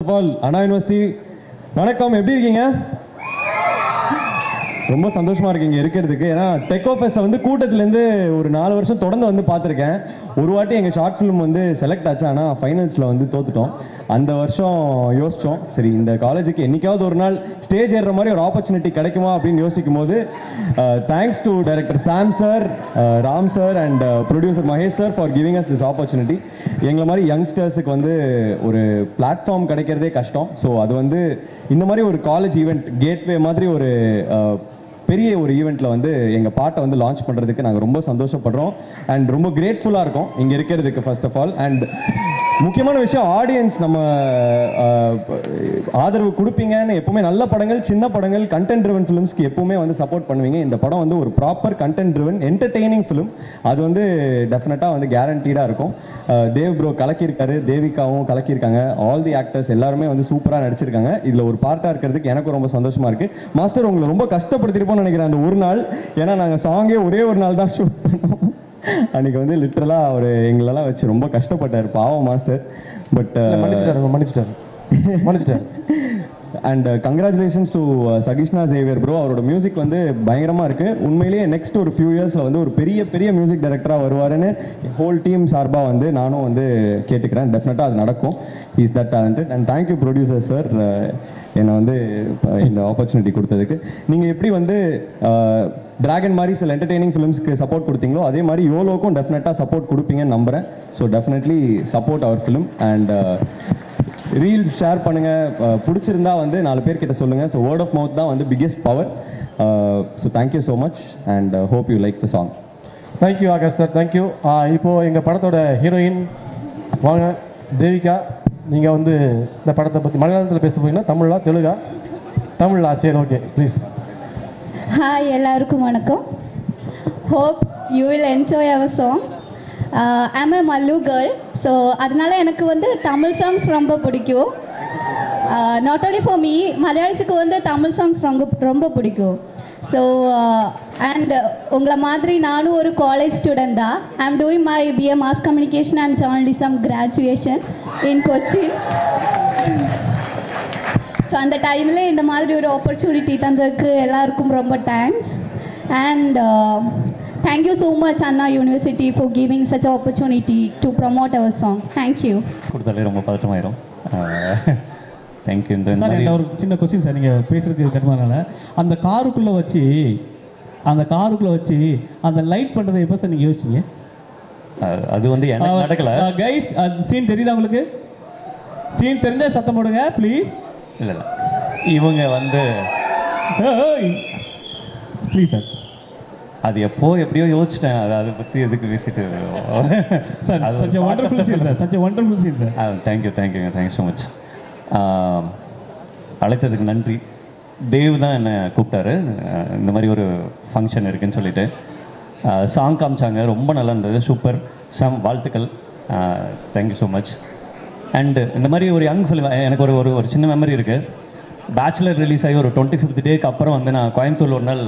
Of all Anna university வணக்கம். எப்படி இருக்கீங்க? ரொம்ப சந்தோஷமா இருக்கீங்க இருக்கிறதுக்கு. ஏன்னா டெக்கோ ஃபெஸ்ட்டை வந்து கூட்டத்துலேருந்து ஒரு 4 வருஷம் தொடர்ந்து வந்து பார்த்துருக்கேன். ஒரு வாட்டி எங்கள் ஷார்ட் ஃபிலிம் வந்து செலக்ட் ஆச்சு, ஆனால் ஃபைனல்ஸில் வந்து தோத்துட்டோம். அந்த வருஷம் யோசித்தோம், சரி இந்த காலேஜுக்கு என்றைக்காவது ஒரு நாள் ஸ்டேஜ் ஏறுற மாதிரி ஒரு ஆப்பர்ச்சுனிட்டி கிடைக்குமா அப்படின்னு யோசிக்கும் போது thanks to director Sam sir, Ram sir and producer Mahesh sir for giving us this opportunity. எங்களை மாதிரி யங்ஸ்டர்ஸுக்கு வந்து ஒரு பிளாட்ஃபார்ம் கிடைக்கிறதே கஷ்டம். ஸோ அது வந்து இந்த மாதிரி ஒரு காலேஜ் ஈவெண்ட் கேட்வே மாதிரி ஒரு பெரிய ஒரு ஈவெண்ட்டில் வந்து எங்கள் பாட்டை வந்து லான்ச் பண்ணுறதுக்கு நாங்கள் ரொம்ப சந்தோஷப்படுறோம் அண்ட் ரொம்ப கிரேட்ஃபுல்லாக இருக்கோம் இங்கே இருக்கிறதுக்கு ஃபர்ஸ்ட் ஆஃப் ஆல். அண்ட் முக்கியமான விஷயம், ஆடியன்ஸ் நம்ம ஆதரவு கொடுப்பீங்கன்னு எப்பவுமே நல்ல படங்கள், சின்ன படங்கள், கண்டென்ட் ட்ரிவன் ஃபிலிம்ஸ்க்கு எப்பவுமே வந்து சப்போர்ட் பண்ணுவீங்க. இந்த படம் வந்து ஒரு proper content driven entertaining film. அது வந்து டெஃபினட்டாக வந்து கேரண்டீடாக இருக்கும். தேவ் ப்ரோ கலக்கியிருக்காரு, தேவிகாவும் கலக்கியிருக்காங்க, ஆல் தி ஆக்டர்ஸ் எல்லாருமே வந்து சூப்பராக நடிச்சிருக்காங்க. இதில் ஒரு பார்ட்டாக இருக்கிறதுக்கு எனக்கும் ரொம்ப சந்தோஷமாக இருக்குது. மாஸ்டர் உங்களை ரொம்ப கஷ்டப்படுத்திருப்போம்னு நினைக்கிறேன் அந்த ஒரு நாள். ஏன்னா நாங்கள் சாங்கே ஒரே ஒரு நாள் தான் ஷூட் பண்ணோம். அன்றைக்கி வந்து லிட்டரலாக அவர் எங்களெல்லாம் வச்சு ரொம்ப கஷ்டப்பட்டார், பாவம் மாஸ்டர். பட் மன்னிச்சிட்டார். And congratulations to Sakishna Xavier bro. அவரோட மியூசிக் வந்து பயங்கரமாக இருக்குது. உண்மையிலேயே நெக்ஸ்ட் ஒரு ஃபியூ இயர்ஸில் வந்து ஒரு பெரிய மியூசிக் டைரக்டராக வருவாருன்னு ஹோல் டீம் சார்பாக வந்து நானும் வந்து கேட்டுக்கிறேன். டெஃபினட்டாக அது நடக்கும். Is that talented. And thank you producer sir, என்னை வந்து இந்த ஆப்பர்ச்சுனிட்டி கொடுத்ததுக்கு. நீங்கள் எப்படி வந்து டிராகன் மாதிரி சில என்டர்டெய்னிங் ஃபிலிம்ஸ்க்கு சப்போர்ட் கொடுத்தீங்களோ அதே மாதிரி யோலோக்கும் டெஃபினட்டாக சப்போர்ட் கொடுப்பீங்கன்னு நம்புகிறேன். So definitely support our film and reels share பண்ணுங்கள். பிடிச்சிருந்தா வந்து 4 பேர்கிட்ட சொல்லுங்கள். ஸோ வேர்ட் ஆஃப் மவுத் தான் வந்து biggest power. So thank you so much and hope you like the song. Thank you Akash sir, thank you. இப்போது எங்கள் படத்தோட ஹீரோயின் வாங்க தேவிகா. நீங்கள் வந்து இந்த படத்தை பற்றி மலையாளத்தில் பேச போகிறீங்கன்னா தமிழா தெலுங்கா? தமிழா, சரி, ஓகே, ப்ளீஸ். ஹாய், எல்லாருக்கும் வணக்கம். Hope you will enjoy our song. I'm a Mallu girl. So அதனால எனக்கு வந்து தமிழ் சாங்ஸ் ரொம்ப பிடிக்கும். நாட் ஓன்லி ஃபார் மீ, மலையாளத்துக்கு வந்து தமிழ் சாங்ஸ் ரொம்ப பிடிக்கும். ஸோ அண்ட் உங்களை மாதிரி நானும் ஒரு காலேஜ் ஸ்டூடெண்ட் தான். I am doing my BA mass communication and journalism graduation in Cochin. So அந்த டைமில் இந்த மாதிரி ஒரு ஆப்பர்ச்சுனிட்டி தந்ததுக்கு எல்லாருக்கும் ரொம்ப thanks. And thank you so much Anna university for giving such opportunity to promote our song. Thank you. கொடுத்தாலே ரொம்ப பதட்டமாயிரும். தேங்க்யூ. சார், என்ன ஒரு சின்ன கொஸ்டின் சார், நீங்கள் பேசுகிறதுக்கு கட்டுமானால அந்த காருக்குள்ளே வச்சு அந்த லைட் பண்ணுறதை எப்போ சார் நீங்கள் யோசிச்சிங்க? அது வந்து எனக்கு நடக்கல. கைஸ், சீன் தெரியுதா உங்களுக்கு? சீன் தெரிஞ்சால் சத்தம் போடுங்க ப்ளீஸ். இல்லை இவங்க வந்து ப்ளீஸ் சார். அது எப்படியோ யோசிச்சிட்டேன். அதை பற்றி எதுக்கு பேசிட்டு wonderful scene sir. Thank you so much. அழைத்ததுக்கு நன்றி. தேவ் தான் என்னை கூப்பிட்டாரு, இந்த மாதிரி ஒரு ஃபங்க்ஷன் இருக்குன்னு சொல்லிட்டு. சாங் காமிச்சாங்க, ரொம்ப நல்லா இருந்தது, சூப்பர், வாழ்த்துக்கள். Thank you so much. அண்டு இந்த மாதிரி ஒரு யங் ஃபிலிம், எனக்கு ஒரு சின்ன மெமரி இருக்குது. பேச்சுலர் ரிலீஸ் ஆகி ஒரு 25th டேக்கு அப்புறம் வந்து நான் கோயம்புத்தூரில் ஒரு நாள்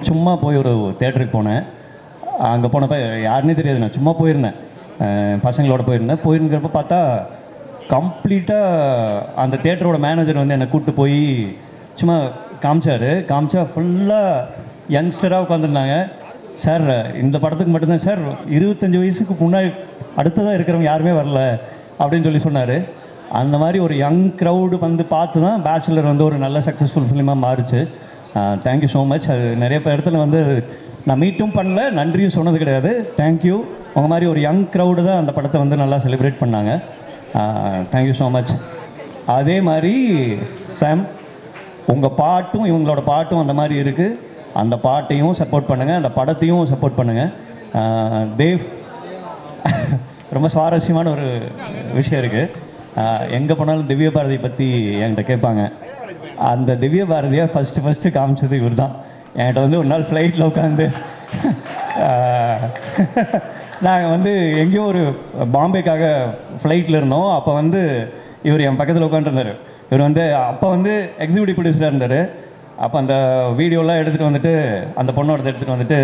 சும்மா போய் ஒரு தேட்டருக்கு போனேன். அங்கே போனப்போ யாருன்னே தெரியாது, நான் சும்மா போயிருந்தேன், பசங்களோட போயிருந்தப்போ பார்த்தா கம்ப்ளீட்டாக அந்த தேட்டரோட மேனேஜர் வந்து என்னை கூப்பிட்டு போய் சும்மா காமிச்சா ஃபுல்லாக யங்ஸ்டராக உட்காந்துருந்தாங்க. சார், இந்த படத்துக்கு மட்டும்தான் சார் 25 வயசுக்கு முன்னாடி அடுத்ததாக இருக்கிறவங்க யாருமே வரல அப்படின்னு சொல்லி சொன்னார். அந்த மாதிரி ஒரு யங் க்ரௌடு வந்து பார்த்து தான் பேச்சுலர் வந்து ஒரு நல்ல சக்ஸஸ்ஃபுல் ஃபிலிமாக மாறிச்சு. Thank you so much. அது நிறைய இடத்துல வந்து நான் மீட்டும் பண்ணல, நன்றியும் சொன்னது கிடையாது. தேங்க்யூ. உங்கள் மாதிரி ஒரு யங் க்ரௌடு தான் அந்த படத்தை வந்து நல்லா செலிப்ரேட் பண்ணாங்க. Thank you so much. அதே மாதிரி சாம், உங்கள் பாட்டும் இவங்களோட பாட்டும் அந்த மாதிரி இருக்குது. அந்த பாட்டையும் சப்போர்ட் பண்ணுங்கள், அந்த படத்தையும் சப்போர்ட் பண்ணுங்கள். தேவ், ரொம்ப சுவாரஸ்யமான ஒரு விஷயம் இருக்குது. எங்கே போனாலும் திவ்ய பாரதி பற்றி என்கிட்ட கேட்பாங்க. அந்த திவ்ய பாரதியை ஃபஸ்ட்டு காமிச்சது இவர் தான். என்கிட்ட வந்து ஒரு நாள் ஃப்ளைட்டில் உட்காந்து நாங்கள் வந்து எங்கேயோ ஒரு பாம்பேக்காக ஃப்ளைட்டில் இருந்தோம். அப்போ வந்து இவர் என் பக்கத்தில் உட்காந்துருந்தார். இவர் வந்து அப்போ வந்து எக்ஸிக்யூட்டிவ் ப்ரொடியூசராக இருந்தார். அப்போ அந்த வீடியோலாம் எடுத்துகிட்டு வந்துட்டு அந்த பொண்ணோட எடுத்துகிட்டு வந்துட்டு,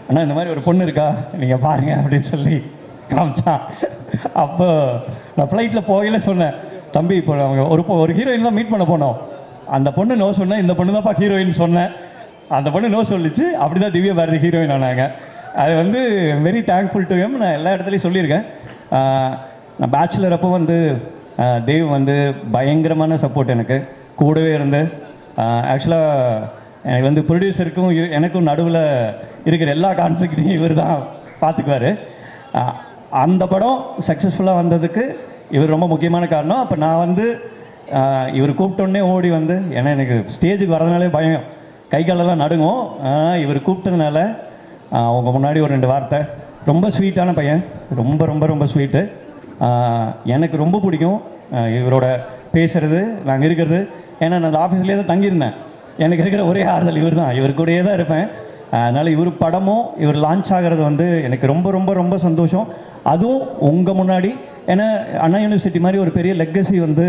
அண்ணா இந்த மாதிரி ஒரு பொண்ணு இருக்கா, நீங்கள் பாருங்கள் அப்படின்னு சொல்லி காமிச்சான். அப்போ நான் ஃப்ளைட்டில் போகல சொன்னேன், தம்பி இப்போ அவங்க ஒரு ஹீரோயின் தான் மீட் பண்ண போனோம். அந்த பொண்ணு நோ சொன்னேன், இந்த பொண்ணு தான்ப்பா ஹீரோயின் சொன்னேன். அந்த பொண்ணு நோ சொல்லிச்சு. அப்படி தான் திவ்யா பாரதி ஹீரோயின் ஆனாங்க. அது வந்து வெரி தேங்க்ஃபுல் டு ஹிம். நான் எல்லா இடத்துலையும் சொல்லியிருக்கேன். நான் பேச்சுலர் அப்போ வந்து தேவ் வந்து பயங்கரமான சப்போர்ட் எனக்கு கூடவே இருந்து. ஆக்சுவலாக எனக்கு வந்து ப்ரொடியூசருக்கும் எனக்கும் நடுவில் இருக்கிற எல்லா கான்ஃப்ளிக்ட்டையும் இவர் தான் பார்த்துக்குவார். அந்த படம் சக்ஸஸ்ஃபுல்லாக வந்ததுக்கு இவர் ரொம்ப முக்கியமான காரணம். அப்போ நான் வந்து இவர் கூப்பிட்டோன்னே ஓடி வந்து, ஏன்னா எனக்கு ஸ்டேஜுக்கு வரதுனாலே பயம், கை காலெல்லாம் நடுங்கும். இவர் கூப்பிட்டதுனால அவங்க முன்னாடி ஒரு 2 வார்த்தை. ரொம்ப ஸ்வீட்டான பையன், ரொம்ப ரொம்ப ரொம்ப ஸ்வீட்டு. எனக்கு ரொம்ப பிடிக்கும் இவரோட பேசுகிறது, நாங்கள் இருக்கிறது. ஏன்னா நான் அந்த ஆஃபீஸ்லேயே தான் தங்கியிருந்தேன். எனக்கு இருக்கிற ஒரே ஆறுதல் இவர் தான், இவர் கூடயே தான் இருப்பேன். அதனால் இவர் படமும் இவர் லான்ச் ஆகிறது வந்து எனக்கு ரொம்ப ரொம்ப ரொம்ப சந்தோஷம். அதுவும் உங்கள் முன்னாடி. ஏன்னா அண்ணா யூனிவர்சிட்டி மாதிரி ஒரு பெரிய லெக்கசி வந்து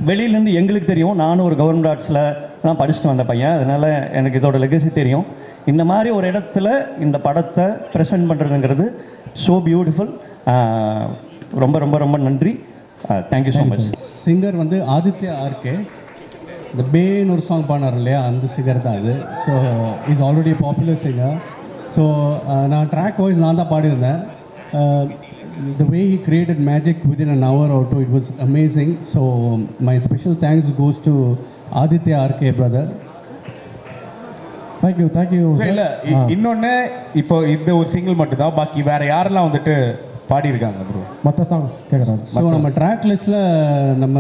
வெளியிலேருந்து எங்களுக்கு தெரியும். நானும் ஒரு கவர்மெண்ட் ஆர்ட்ஸில் தான் படிச்சுட்டு வந்த பையன். அதனால் எனக்கு இதோட லெக்கசி தெரியும். இந்த மாதிரி ஒரு இடத்துல இந்த படத்தை ப்ரெசென்ட் பண்ணுறதுங்கிறது ஸோ பியூட்டிஃபுல். ரொம்ப ரொம்ப ரொம்ப நன்றி. Thank you so much. சிங்கர் வந்து ஆதித்யா ஆர்கே. இந்த பேன்னு ஒரு சாங் பாடினார் இல்லையா, அந்த சிங்கர் தான் இது. So is already popular singer. So நான் ட்ராக் வாய்ஸ் நான் தான் பாடியிருந்தேன். the way he created magic within an hour or two, it was amazing. So my special thanks goes to Aditya RK brother. Thank you இல்லை இன்னொன்று, இப்போ இந்த ஒரு single மட்டும்தான், பாக்கி வேற யாரெல்லாம் வந்துட்டு பாடியிருக்காங்க ப்ரோ மற்ற சாங்ஸ் கேட்குறாங்க? ஸோ நம்ம ட்ராக் லிஸ்ட்டில் நம்ம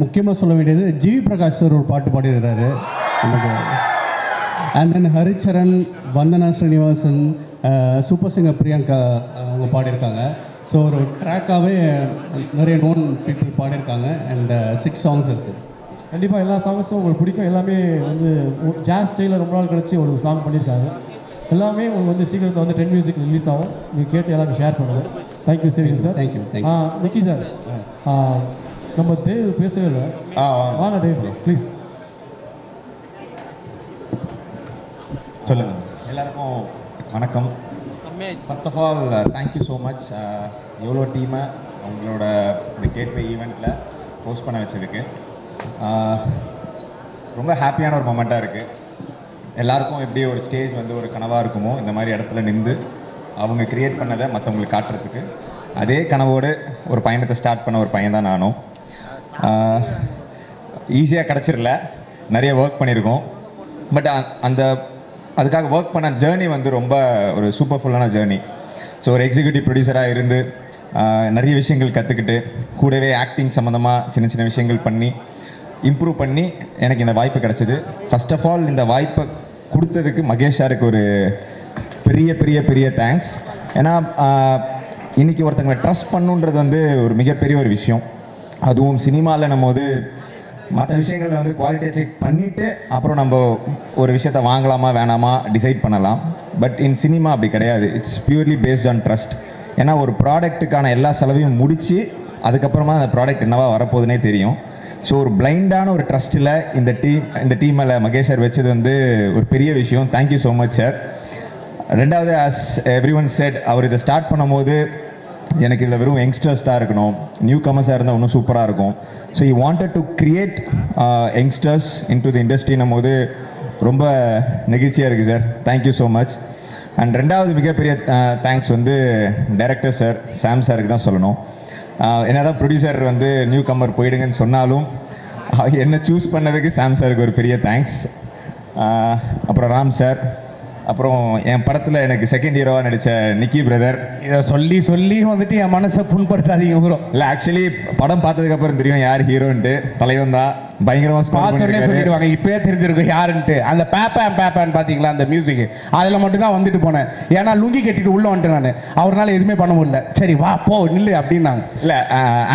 முக்கியமாக சொல்ல வேண்டியது ஜிவி பிரகாஷ் சார் ஒரு பாட்டு பாடியிருக்கிறாரு நமக்கு. And then Haricharan, Vandana Srinivasan, super singer Priyanka அவங்க பாடியிருக்காங்க. ஸோ ஒரு ட்ராக்காகவே நிறைய நோன் பீப்புள் பாடியிருக்காங்க. அண்ட் 6 songs இருக்குது. கண்டிப்பாக எல்லா சாங்ஸும் உங்களுக்கு பிடிக்கும். எல்லாமே வந்து ஜாஸ் ஸ்டைலில் ரொம்ப நாள் கழிச்சு ஒரு சாங் பண்ணியிருக்காங்க. எல்லாமே உங்களுக்கு வந்து சீக்கிரத்தில் வந்து 10 மியூசிக் ரிலீஸ் ஆகும். நீங்கள் கேட்டு எல்லாரும் ஷேர் பண்ணுங்கள். Thank you saving sir. தேங்க்யூ. நிக்கி சார், நம்ம தேவ் பேசவே இல்லை. வாங்க தேவ் ப்ளீஸ். சொல்லுங்கள். எல்லாருக்கும் வணக்கம். First of all thank you so much எவ்வளோ டீமை அவங்களோட இந்த கேட்வே ஈவெண்ட்டில் ஹோஸ்ட் பண்ண வச்சதுக்கு. ரொம்ப ஹாப்பியான ஒரு மொமெண்ட்டாக இருக்குது. எல்லாருக்கும் எப்படி ஒரு ஸ்டேஜ் வந்து ஒரு கனவாக இருக்குமோ, இந்த மாதிரி இடத்துல நின்று அவங்க க்ரியேட் பண்ணதை மற்றவங்களுக்கு காட்டுறதுக்கு அதே கனவோடு ஒரு பயணத்தை ஸ்டார்ட் பண்ண ஒரு பையன் தான் நானும். ஈஸியாக கிடச்சிடல, நிறைய ஒர்க் பண்ணியிருக்கோம். பட் அதுக்காக ஒர்க் பண்ண ஜேர்னி வந்து ரொம்ப ஒரு சூப்பர்ஃபுல்லான ஜேர்னி. ஸோ ஒரு எக்ஸிக்யூட்டிவ் ப்ரொடியூசராக இருந்து நிறைய விஷயங்கள் கற்றுக்கிட்டு, கூடவே ஆக்டிங் சம்மந்தமாக சின்ன சின்ன விஷயங்கள் பண்ணி இம்ப்ரூவ் பண்ணி எனக்கு இந்த வாய்ப்பு கிடச்சிது. ஃபர்ஸ்ட் ஆஃப் ஆல் இந்த வாய்ப்பை கொடுத்ததுக்கு மகேஷ் சாருக்கு ஒரு பெரிய பெரிய பெரிய தேங்க்ஸ். ஏன்னா இன்றைக்கி ஒருத்தங்களை ட்ரஸ்ட் பண்ணுன்றது வந்து ஒரு மிகப்பெரிய ஒரு விஷயம். அதுவும் சினிமாவில் நம்ம வந்து மற்ற விஷயங்களில் வந்து குவாலிட்டியை செக் பண்ணிவிட்டு அப்புறம் நம்ம ஒரு விஷயத்த வாங்கலாமா வேணாமா டிசைட் பண்ணலாம். பட் இன் சினிமா அப்படி கிடையாது. It's purely based on trust. ஏன்னா ஒரு ப்ராடக்ட்டுக்கான எல்லா செலவையும் முடித்து அதுக்கப்புறமா அந்த ப்ராடக்ட் என்னவா வரப்போகுதுன்னே தெரியும். ஸோ ஒரு பிளைண்டான ஒரு ட்ரஸ்ட்டில் இந்த டீமில் மகேஷ் சார் வச்சது வந்து ஒரு பெரிய விஷயம். Thank you so much sir. ரெண்டாவது, ஆஸ் எவ்ரி ஒன் செட், அவர் இதை ஸ்டார்ட் பண்ணும்போது எனக்கு இதில் வெறும் யங்ஸ்டர்ஸ் தான் இருக்கணும், நியூ கமர்ஸாக இருந்தால் இன்னும் சூப்பராக இருக்கும். So you wanted to create youngsters into the இண்டஸ்ட்ரின்னும் போது ரொம்ப நெகிழ்ச்சியாக இருக்குது சார். Thank you so much. அண்ட் ரெண்டாவது மிகப்பெரிய தேங்க்ஸ் வந்து டைரக்டர் சார் சாம் சாருக்கு தான் சொல்லணும். என்னதான் ப்ரொடியூசர் வந்து நியூ கம்மர் போயிடுங்கன்னு சொன்னாலும் என்ன சூஸ் பண்ணதுக்கு சாம் சாருக்கு ஒரு பெரிய தேங்க்ஸ். அப்புறம் ராம் சார், அப்புறம் என் படத்தில் எனக்கு செகண்ட் ஹீரோவாக நடித்த நிக்கி பிரதர். இதை சொல்லி சொல்லி வந்துட்டு என் மனசை புண்படுத்தாதீங்க ப்ரோ. இல்லை, ஆக்சுவலி படம் பார்த்ததுக்கப்புறம் தெரியும் யார் ஹீரோன்ட்டு. தலைவன் தான் பயங்கரமாக பார்த்தோன்னே சொல்லிடுவாங்க, இப்போயே தெரிஞ்சிருக்கும் யாருன்ட்டு. அந்த பேப்பான்னு பார்த்தீங்களா அந்த மியூசிக், அதில் மட்டும்தான் வந்துட்டு போனேன். ஏன்னா லுங்கி கட்டிட்டு உள்ளே வந்துட்டேன் நான். அவரால் எதுவுமே பண்ண முடியல. சரி வா போ நில்லு அப்படின்னாங்க. இல்லை,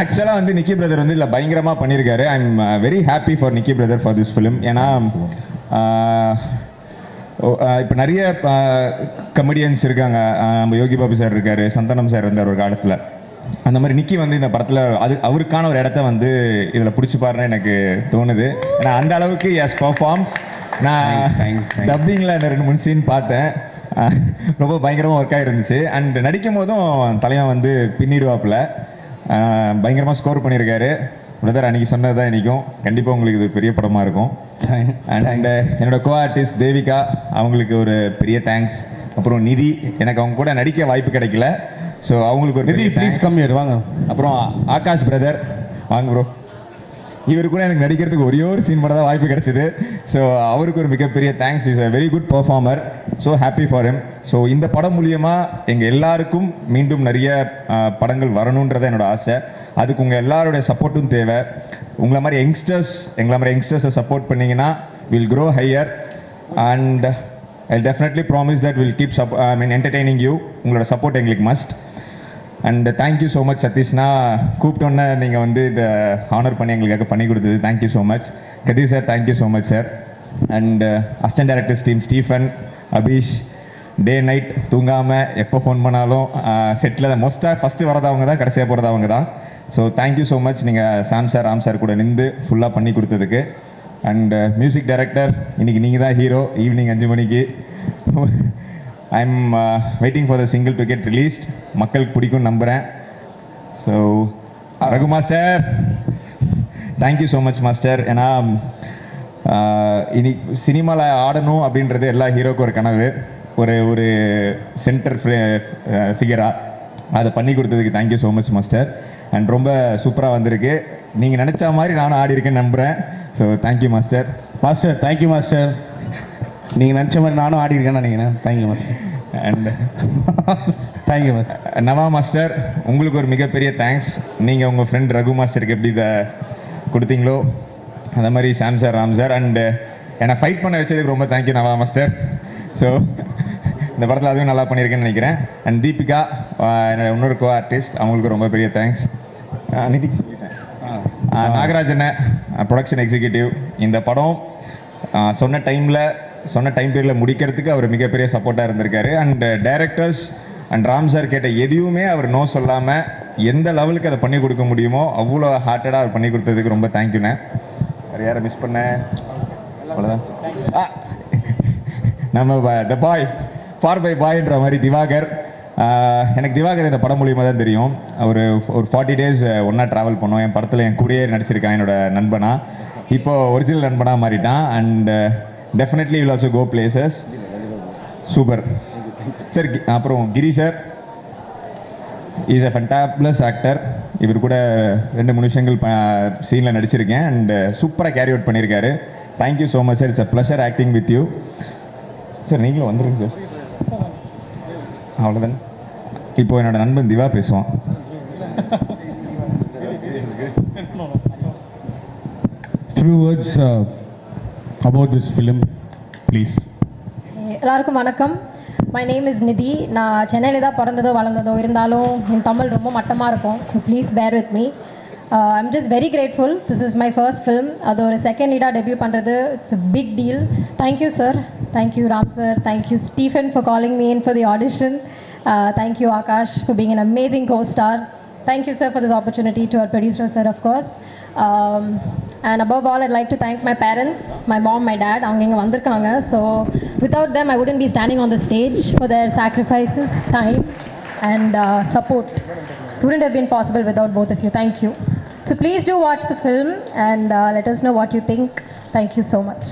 ஆக்சுவலாக வந்து நிக்கி பிரதர் வந்து இல்லை பயங்கரமாக பண்ணியிருக்காரு. I am very happy for Nikki brother for this film. ஏன்னா இப்போ நிறைய கமெடியன்ஸ் இருக்காங்க. நம்ம யோகி பாபு சார் இருக்கார், சந்தானம் சார் இருந்தார் ஒரு காலத்தில். அந்த மாதிரி நிக்கி வந்து இந்த படத்தில் அவருக்கான ஒரு இடத்த வந்து இதில் பிடிச்சிப்பாருன்னு எனக்கு தோணுது. ஏன்னா அந்த அளவுக்கு எஸ் பர்ஃபார்ம். நான் டப்பிங்கில் 2-3 சீன் பார்த்தேன், ரொம்ப பயங்கரமாக ஒர்க் ஆகிருந்துச்சு. அண்ட் நடிக்கும் போதும் தலைவன் வந்து பின்னிடுவாப்பில். பயங்கரமாக ஸ்கோர் பண்ணியிருக்காரு. பிரதர் அன்றைக்கி சொன்னது தான் இன்றைக்கும் கண்டிப்பாக உங்களுக்கு இது பெரிய படமாக இருக்கும். அண்ட் என்னோட கோ ஆர்டிஸ்ட் தேவிகா, அவங்களுக்கு ஒரு பெரிய தேங்க்ஸ். அப்புறம் நிதி, எனக்கு அவங்க கூட நடிக்க வாய்ப்பு கிடைக்கல, ஸோ அவங்களுக்கு ஒரு நிதி ப்ளீஸ் கம் ஹியர் வாங்க. அப்புறம் ஆகாஷ் பிரதர் வாங்க ப்ரோ. இவர் கூட எனக்கு நடிக்கிறதுக்கு ஒரே ஒரு சீன் மட்டும் தான் வாய்ப்பு கிடைச்சிது. ஸோ அவருக்கு ஒரு மிகப்பெரிய thanks. Is a very good performer. So happy for him. So இந்த படம் மூலியமாக எங்கள் எல்லாருக்கும் மீண்டும் நிறைய படங்கள் வரணுன்றதை என்னோட ஆசை. அதுக்கு உங்கள் எல்லாருடைய சப்போர்ட்டும் தேவை. எங்களை மாதிரி யங்ஸ்டர்ஸை சப்போர்ட் பண்ணிங்கன்னா will grow higher. And I definitely promise that will keep entertaining you. உங்களோட சப்போர்ட் எங்களுக்கு must. And thank you so much சதீஷ்னா, கூப்பிட்டோன்னே நீங்கள் வந்து இதை ஹானர் பண்ணி எங்களுக்காக பண்ணி கொடுத்தது. தேங்க்யூ ஸோ மச் கதீஷ் sir. Thank you so much sir. And assistant directors team Stephen, Abeesh, day night தூங்காமல் எப்போ ஃபோன் பண்ணாலும் செட்டில் தான் மோஸ்ட்டாக ஃபஸ்ட்டு வரதவங்க தான், கடைசியாக போகிறது அவங்க தான். ஸோ தேங்க்யூ ஸோ மச் நீங்கள் சாம் சார், ராம் சார் கூட நின்று ஃபுல்லாக பண்ணி கொடுத்ததுக்கு. அண்ட் மியூசிக் டைரக்டர், இன்றைக்கி நீங்கள் தான் ஹீரோ. ஈவினிங் 5 மணிக்கு I'm waiting for the single to get released. மக்களுக்கு பிடிக்கும் நம்புகிறேன். So Raghu master, thank you so much master. ஏன்னா இனி சினிமாவில் ஆடணும் அப்படின்றது எல்லா ஹீரோக்கும் ஒரு கனவு. ஒரு சென்டர் ஃபிகராக அதை பண்ணி கொடுத்ததுக்கு thank you so much master. And ரொம்ப சூப்பராக வந்திருக்கு. நீங்கள் நினச்ச மாதிரி நானும் ஆடி இருக்கேன்னு நம்புகிறேன். So thank you master. Master thank you master. நீங்கள் நினச்ச மாதிரி நானும் ஆடி இருக்கேன்னு நினைக்கிறேன். Thank you master. And thank you master. Nava master, உங்களுக்கு ஒரு மிகப்பெரிய தேங்க்ஸ். நீங்கள் உங்கள் ஃப்ரெண்ட் ரகு மாஸ்டருக்கு எப்படி இதை கொடுத்தீங்களோ அந்த மாதிரி சாம் சார், ராம் சார் அண்டு என்னை ஃபைட் பண்ண வச்சதுக்கு ரொம்ப தேங்க்யூ நவா மாஸ்டர். ஸோ இந்த படத்தில் அதுவும் நல்லா பண்ணியிருக்கேன்னு நினைக்கிறேன். அண்ட் தீபிகா, என்னோட இன்னொரு கோ ஆர்டிஸ்ட், அவங்களுக்கு ரொம்ப பெரிய தேங்க்ஸ். நிதி நாகராஜனை, ப்ரொடக்ஷன் எக்ஸிக்யூட்டிவ். இந்த படம் சொன்ன டைம் பீரியடில் முடிக்கிறதுக்கு அவர் மிகப்பெரிய சப்போர்ட்டாக இருந்திருக்காரு. And directors and Ram sir கேட்ட எதையுமே அவர் நோ சொல்லாமல் எந்த லெவலுக்கு அதை பண்ணி கொடுக்க முடியுமோ அவ்வளோ ஹார்ட்டடாக அவர் பண்ணி கொடுத்ததுக்கு ரொம்ப தேங்க்யூண்ணே. வேறு யாரை மிஸ் பண்ணேன்? அவ்வளோதான். நம்ம த பாய் ஃபார் பை பாய்ன்ற மாதிரி திவாகர். எனக்கு திவாகர் இந்த படம் மூலியமாக தான் தெரியும். ஒரு 40 days ஒன்றா ட்ராவல் பண்ணோம். என் படத்தில் என் கூடயே நடிச்சிருக்கான் என்னோட நண்பனா. இப்போது ஒரிஜினல் நண்பனாக மாறிட்டான். And definitely will also go places. Super sir. அப்புறம் Giri sir is a fantabulous actor. இவர் கூட 2-3 விஷயங்கள் சீனில் நடிச்சிருக்கேன். அண்ட் சூப்பராக கேரி அவுட் பண்ணியிருக்காரு. Thank you so much sir. It's a pleasure acting with you sir. நீங்களும் வந்துருங்க சார். அவ்வளோதான். இப்போ என்னோட நண்பன் திவா பேசுவான். Few words about this film, please. எல்லாருக்கும் வணக்கம். மை நேம் இஸ் நிதி. நான் சென்னையில் தான் பிறந்ததோ வளர்ந்ததோ, இருந்தாலும் என் தமிழ் ரொம்ப மட்டமாக இருக்கும். So please bear with me. I'm just very grateful. This is my first film. அது ஒரு செகண்ட் லீடாக டெபியூ பண்ணுறது, it's a big deal. Thank you sir. Thank you Ram sir. Thank you Stephen for calling me in for the audition. Thank you Akash for being an amazing co-star. Thank you sir for this opportunity. To our producer sir, of course. And above all, I'd like to thank my parents, my mom, my dad. Avanga inga vandirukanga. So without them I wouldn't be standing on the stage. For their sacrifices, time and support, it wouldn't have been possible without both of you. Thank you. So please do watch the film and let us know what you think. Thank you so much.